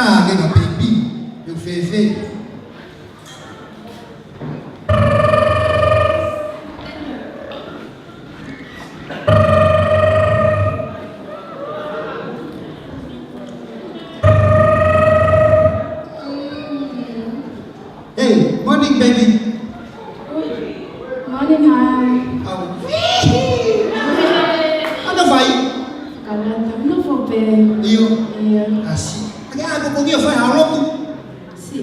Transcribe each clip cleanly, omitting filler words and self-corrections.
Ta cái nó baby, được phê phê. Hey, morning baby. Morning, hi. Ano vậy? Kalau tắm nó vô về. Iyo. Iya. Así. Cái ai cũng có nhiều phải hào lắm tu. Si.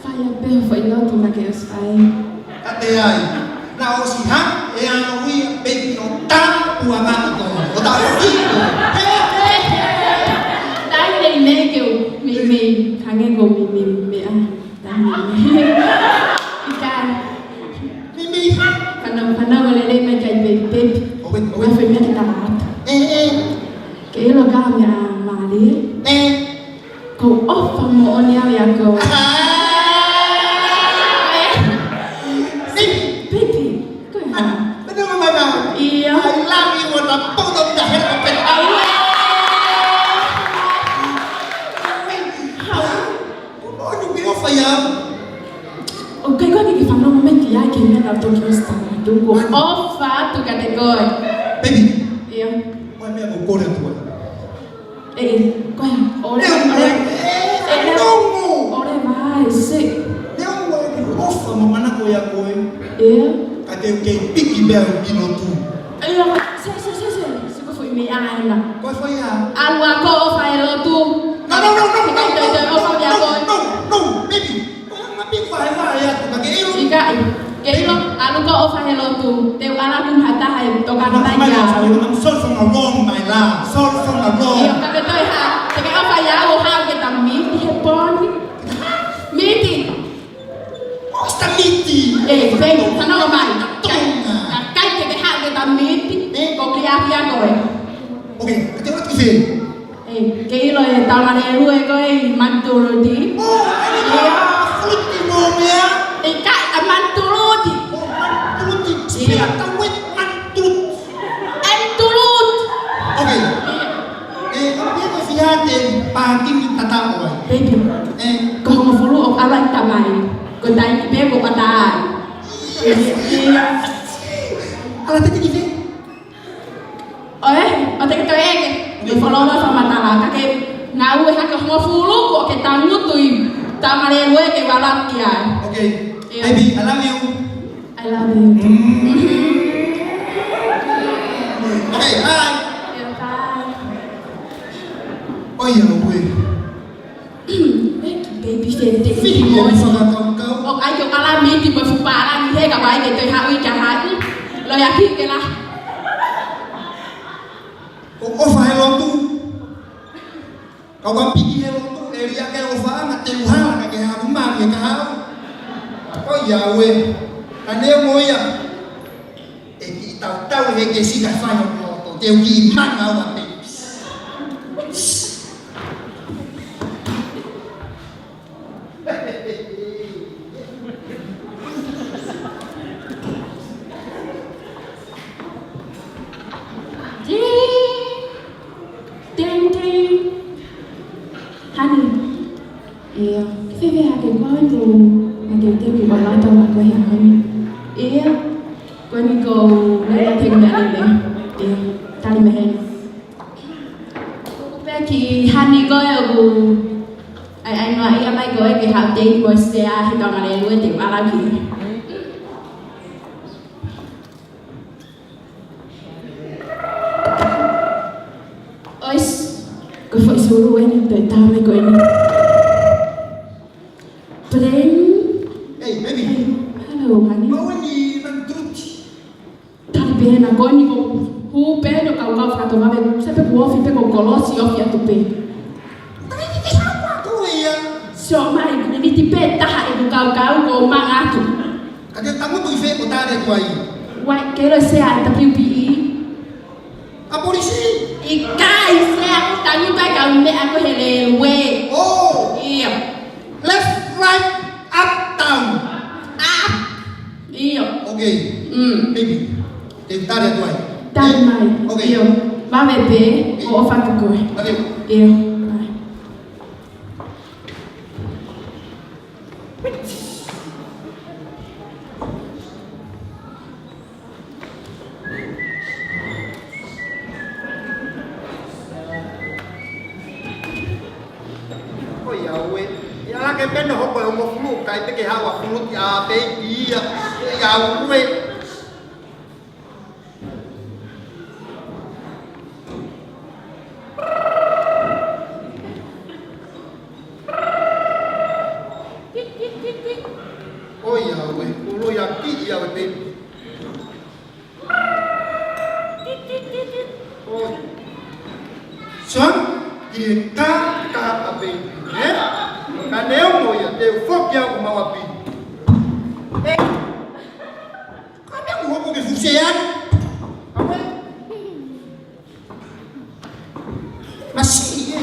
Faya bel foi lo tu na que os fai. Ate ai. Nào si ha, e ano wi baby no ta uama ito. O ta ito. Dai dei ne que me kangen go me ah. Dai me. Ikan. Mimi. Panang wala dai me kay baby. Owen, Wa foi me ta mat. Que lo ga me a mali. Ko off pa mo onia ya ko. Baby. Ko ha. Benar mana? Iya. I love you what a potong jahe open Allah. Oh, you will fire. Okay, kau ni kifanya moment ya kini na Tokyo Star. Dungo offer tu kategori. Baby, Iya. why me aku kau dah tua? Kau yang ore vai sih. Yang mau aku offer mana kau yang kau? Iya. Ada yang picky bell bino tu. Iya. Suka foi me ai na. Kau fire? Alu aku offer lo tu. No, baby. Kau yang ngapain fire ya? Tu bagai itu. Jika Kilo, alu ko offer lo tu. Teu ala pun hata hai tokan tanya. I'm sorry from a wrong, my love. Sorry from a wrong. Iya, kata tu ha. Teka offer ya lo ha kita miti hepon. Miti. Basta miti. Vem, sana lo mai. Kai teka ha kita miti. Ko kria koi. Okay, kata orang tu sih. Kilo tawane rue koi manturudi. Oh, ini flip di mobil. Kai manturudi. Iya, tahu mantul. Enturut. Okay. Dia tu fiate parking tata oi. Baby. Kau mau follow op alat tamai. Kau tanya kipe kau patai. Iya. Alat itu gini. Ote kita Di follow lo sama tala. Kakek ngau hak mau follow kok kita ngutui. Tamale rue ke balap kia. Okay. Baby, I love you. I love you. Okay, hi. Bye. Oh ya, gue. Baby fete. Video sama kau. Ok ai cho alami thì mới phục bà là như thế cả bài để tôi hạ uy trả hại. Lời ác khi cái là Kau fire lo tu. Kau kan pikir lo tu area ke offer nak teluhan nak ke rumah ke kau. Oh ya, gue. Ane mo ya. Tahu ke si ka fire lo tu. Teu ki man ngau kan. Honey. Iya. Fefe hake kwa ndo magete ki kwa lata wa kwa ya honey. Iya. Kwa ni ko na ting na ni. Iya. Tali mehen. Pe ki honey ko ya bu ai nói em ai gọi cái hạt tiền của xe thì còn là nuôi tiền ba la kì. Ôi, có phải số rồi anh đợi tao mới gọi anh. Plain. Hey, baby. Hello, honey. Mau ni nantut. Tali bé na coi ni ko hu bé được cầu cầu phải tụi mình sẽ phải mua phim phải cầu cầu lo xí ở phía tụi mình. So mai ni tipe taha ibu kau ko mangatu. Ada tamu tu ife kota ada tu ai. Wai kelo sea WPE. A polisi. Ikai sea aku tanya tu kau me aku hele we. Oh. Iya. Left, right, up, down. Up. Iya. Okay. Baby. Kita ada tu ai. Tadi mai. Okay. Iya. Ba bebe o fa ko. Ayo. Iya. cái bên nó không phải một phút cái hao à phút ya baby ya quê ôi ya quê cô lo ya kỹ ya baby ôi sáng tiền cá cá baby nhé là nếu ngồi ở đều phốt nhau của màu bì ê có biết ngồi một cái phụ xe ăn không ấy mà xí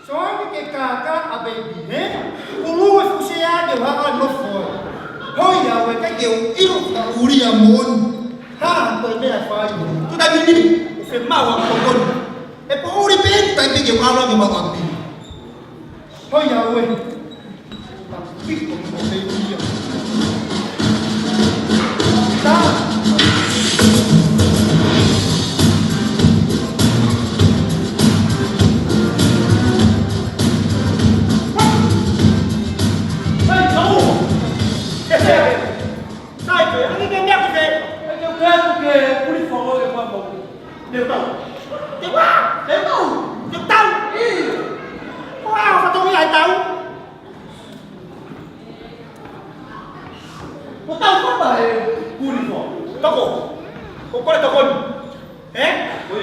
số cái cá ở bên bì hết cô lưu phụ xe ăn đều ăn nó phổi thôi giờ về cái kiểu yêu là uri amon ha tôi đây là phải tôi đã biết đi phải mau học con em có uri bên tại cái kiểu ăn nó cái màu bì thôi giờ ơi ta biết một cái gì ta sai rồi anh đi nghe cái gì anh kêu nghe một cái cú đi phòng rồi mà một đều tàu đều quá đều tàu wow mà tôi lại tàu một tàu có bài cú đi phòng tao có coi tao con eh ôi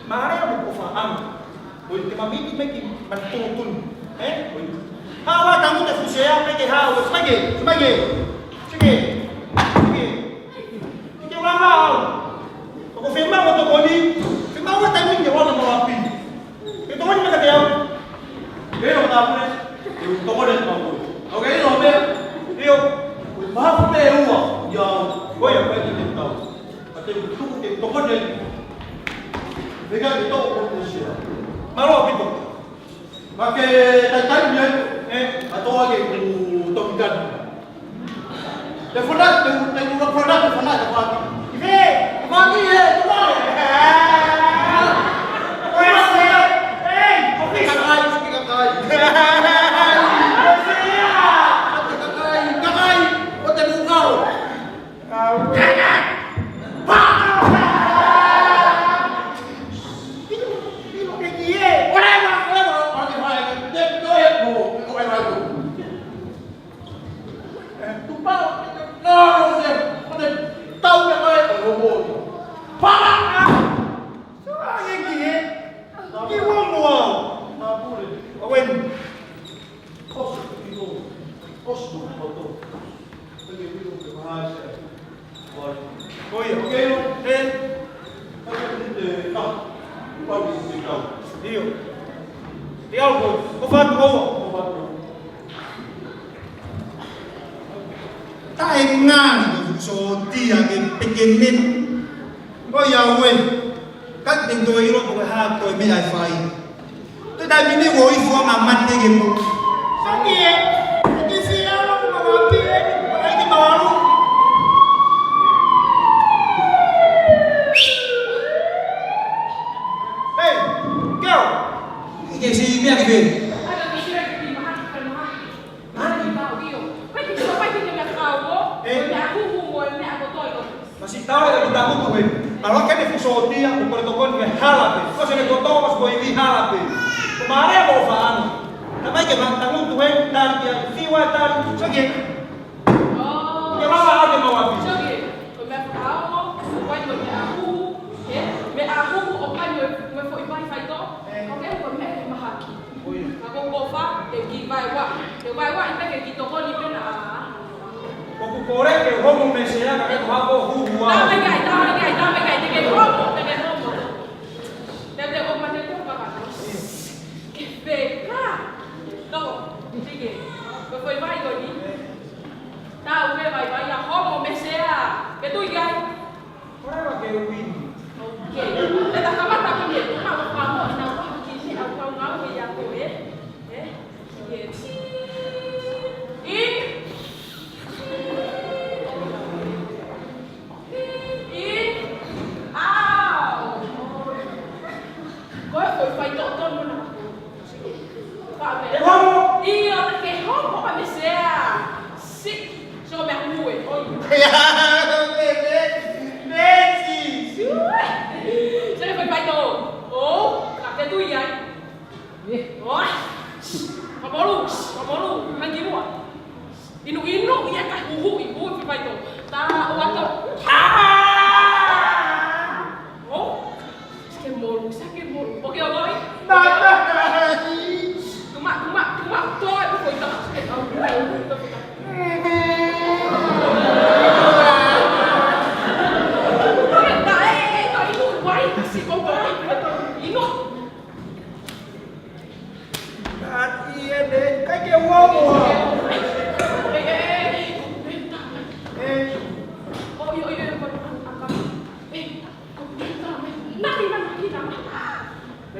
mà đấy là một phản âm ôi cái mà biết mấy cái mình tuôn eh ôi hawa kamu tak susah apa ke hawa sebagai orang hao aku firman untuk kau ni firman awak tak minta orang mau api itu kan mereka tahu dia orang tahu ni dia tahu dia tahu okey lo be dia maaf dia uang ya kau yang pergi dia tahu tapi itu dia tahu dia mereka dia tahu apa dia malu apa itu pakai tanya atau lagi untuk ikan. Telefonat, telefonat. Ini, pagi ya, tuan.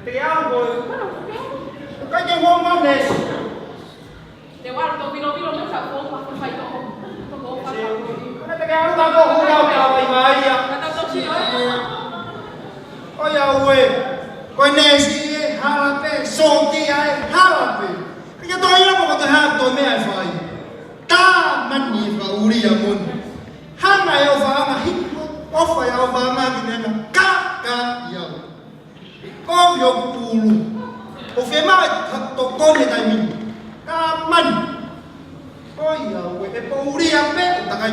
Te amo, cái gì ngon ngon này. Để qua tôi video nó chả có mà không phải đâu. Tôi có phải đâu. Cái cái áo tao có không đâu chào mày mày à. Người ta tôi chỉ ơi. Ôi giời ơi. Coi nè gì halape, sonti ai halape. Cái tôi nó một cái hạt tôi mới ai phải. Ta man ni fra uri amun. Hang ai au fa ma hit. Off ai au fa ma kinena. Ka ya. Con yo pulu. O fe ma to con ne tai min. Ka man. Ôi giời ơi, cái uri ape ta kai.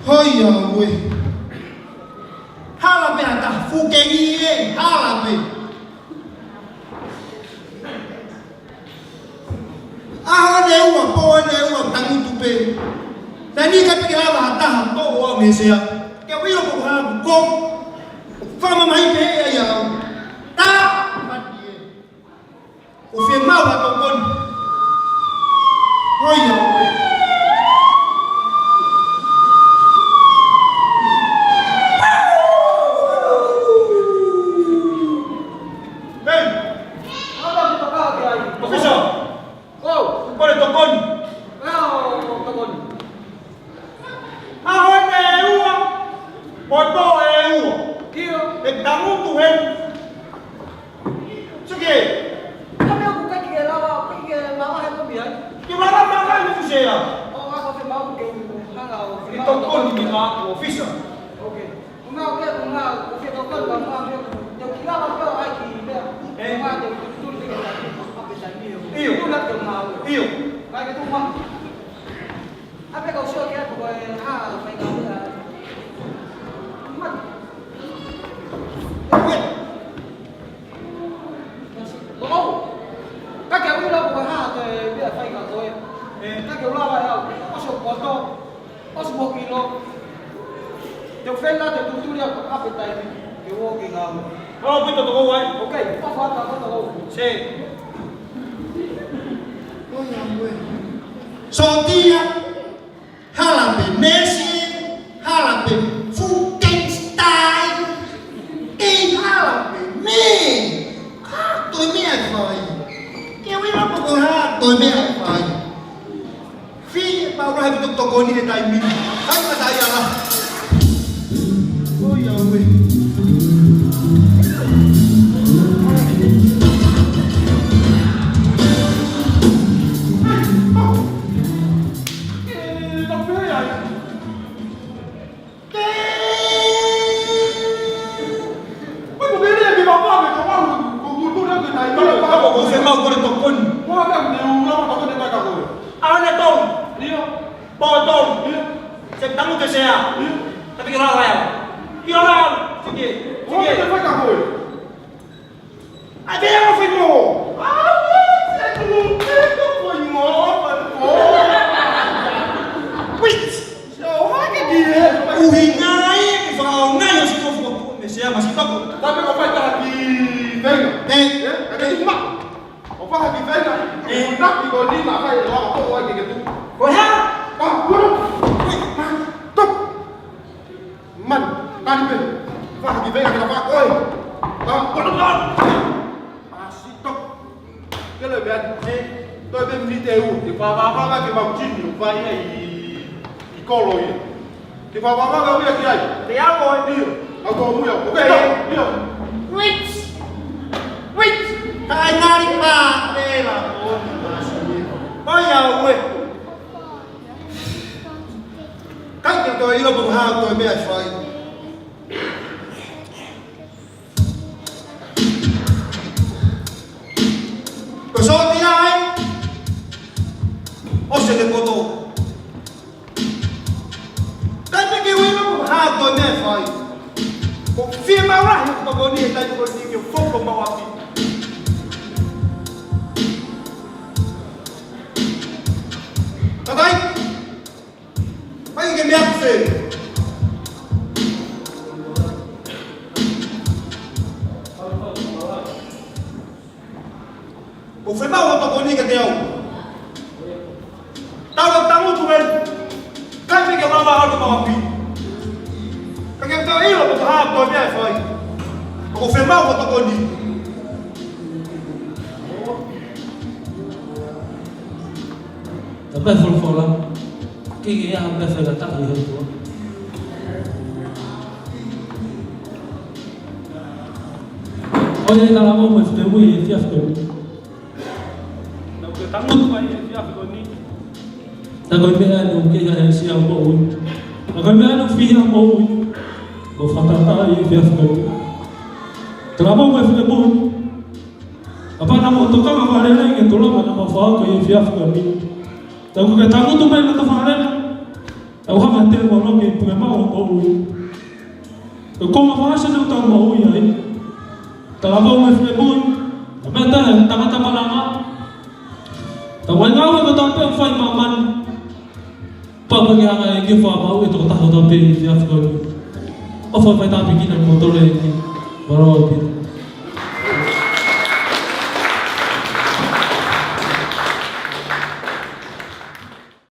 Ôi giời ơi. Halape ata fukengi halape. Nếu mà po nếu mà tăng tu pe. Tại vì cái cái là ta học to của mình sẽ. Cái ví dụ của hàng công. Pha mà mấy bé ya ya. Ta bắt đi. Của phiền mau là tổng quân. Ôi giời ơi. Sontia halape Messi halape Frankenstein halape me tôi mới ai phải cái gì mà bố ha tôi mới ai phải phi bao ra bị tụt con đi tại mình anh mà tại giờ là ôi giời ơi. Man, tadi be, faham di vega kita pak, oi, bang, tôi bên đi tiêu thì qua cái bao chín nhiều vay này co rồi thì qua bao nhiêu cái này thì áo rồi đi áo rồi mua ok đi Wait, cái nga đi ba đây là bao giờ quên cách cho tôi là bùng hao tôi mới phải có số tí ai ô sẽ được cô tô cách cái kêu là bùng hao tôi mới phải một phiên bao ra mà có đi đây có đi kiểu phúc không bao gì Tatay! May gamiyak sa'yo. Kung phải bao tôi có đi cái điều tao được tăng một tụi mình cách mấy cái bao bao được bao bì các em tao ý là một hai tôi mới phải kung phải bao tôi có đi Tapi full lah, kiki yang ambil saya tak lihat tu. Oh jadi kalau mau mesti bui siap tu. đâu cái tăng mức vay thì áp con đi Tak kau ambil anu kiki yang siap bui. Tak kau ambil anu fee yang bui. Kau fakta tak siap tu. Kalau mau mesti bui. Apa nama untuk kau apa ada lagi tu lah nama fakta yang siap tu. Tahu ke tahu tu main tu faham tahu apa nanti kalau ke punya mau kau mau apa sih tu tahu mau ya kalau mau mesti pun apa dah tama lama tahu engkau itu tahu apa file maman pagi yang lagi file mau itu tahu tahu apa dia file apa file tapi kita motor lagi baru